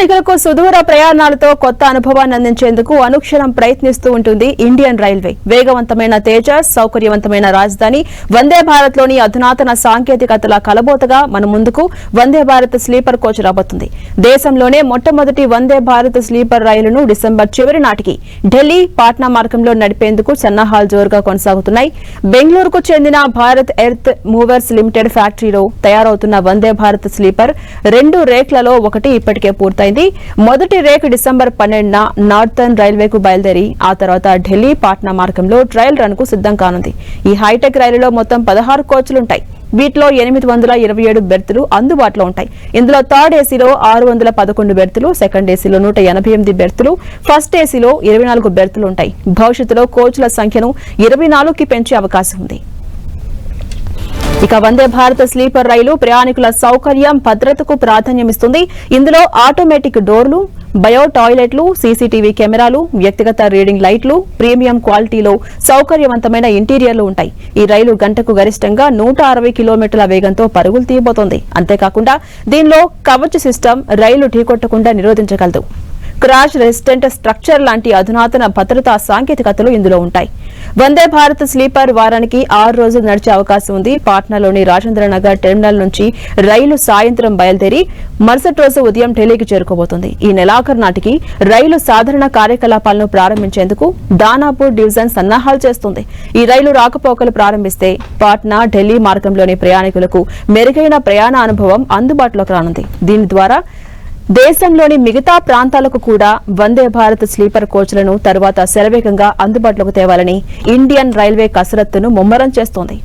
ప్రయాణికులకు సుదూర ప్రయాణాలతో కొత్త అనుభవాన్ని అందించేందుకు అనుక్షణం ప్రయత్నిస్తూ ఉంటుంది ఇండియన్ రైల్వే. వేగవంతమైన తేజస్, సౌకర్యవంతమైన రాజధాని వందే భారత్ లోని అధునాతన సాంకేతికతల కలబోతగా మన ముందుకు వందే భారత్ స్లీపర్ కోచ్ రాబోతుంది. దేశంలోనే మొట్టమొదటి వందే భారత్ స్లీపర్ రైలును డిసెంబర్ చివరి నాటికి ఢిల్లీ, పాట్నా మార్గంలో నడిపేందుకు సన్నాహాలు జోరుగా కొనసాగుతున్నాయి. బెంగళూరుకు చెందిన భారత్ ఎర్త్ మూవర్స్ లిమిటెడ్ ఫ్యాక్టరీలో తయారవుతున్న వందే భారత్ స్లీపర్ 2 రేక్లలో ఒకటి ఇప్పటికే పూర్తయింది. మొదటి రేక్ డిసెంబర్ 12న నార్థర్న్ రైల్వేకు బయలుదేరి ఆ తర్వాత ఢిల్లీ, పాట్నా మార్గంలో ట్రయల్ రన్ కు సిద్దం కానుంది. ఈ హైటెక్ రైలులో మొత్తం 16 కోచ్లుంటాయి. వీటిలో 827 బెర్తులు అందుబాటులో ఉంటాయి. ఇందులో థర్డ్ ఏసీలో 611 బెర్తులు, సెకండ్ ఏసీలో 188 బెర్తులు, ఫస్ట్ ఏసీలో 24 బెర్తులు ఉంటాయి. భవిష్యత్తులో కోచ్ల సంఖ్యను 24కి పెంచే అవకాశం ఉంది. ఇక వందే భారత్ స్లీపర్ రైలు ప్రయాణికుల సౌకర్యం, భద్రతకు ప్రాధాన్యమిస్తుంది. ఇందులో ఆటోమేటిక్ డోర్లు, బయో టాయిలెట్లు, సీసీటీవీ కెమెరాలు, వ్యక్తిగత రీడింగ్ లైట్లు, ప్రీమియం క్వాలిటీలో సౌకర్యవంతమైన ఇంటీరియర్లు ఉంటాయి. ఈ రైలు గంటకు గరిష్టంగా 160 కిలోమీటర్ల వేగంతో పరుగులు తీయబోతోంది. అంతేకాకుండా దీనిలో కవచ్ సిస్టమ్ రైలు ఢీకొట్టకుండా నిరోధించగలదు. క్రాష్ రెసిస్టెంట్ స్ట్రక్చర్ లాంటి అధునాతన భద్రతా సాంకేతికతలు ఇందులో ఉంటాయి. వందే భారత్ స్లీపర్ వారానికి 6 రోజులు నడిచే అవకాశం ఉంది. పాట్నాలోని రాజేంద్రనగర్ టెర్మినల్ నుంచి రైలు సాయంత్రం బయలుదేరి మరుసటి రోజు ఉదయం ఢిల్లీకి చేరుకోబోతుంది. ఈ నెలాఖరు నాటికి రైలు సాధారణ కార్యకలాపాలను ప్రారంభించేందుకు దానాపూర్ డివిజన్ సన్నాహాలు చేస్తుంది. ఈ రైలు రాకపోకలు ప్రారంభిస్తే పాట్నా, ఢిల్లీ మార్గంలోని ప్రయాణికులకు మెరుగైన ప్రయాణ అనుభవం అందుబాటులోకి రానుంది. దీని ద్వారా దేశంలోని మిగతా ప్రాంతాలకు కూడా వందే భారత్ స్లీపర్ కోచ్లను తరువాత శరవేగంగా అందుబాటులోకి తేవాలని ఇండియన్ రైల్వే కసరత్తును ముమ్మరం చేస్తోంది.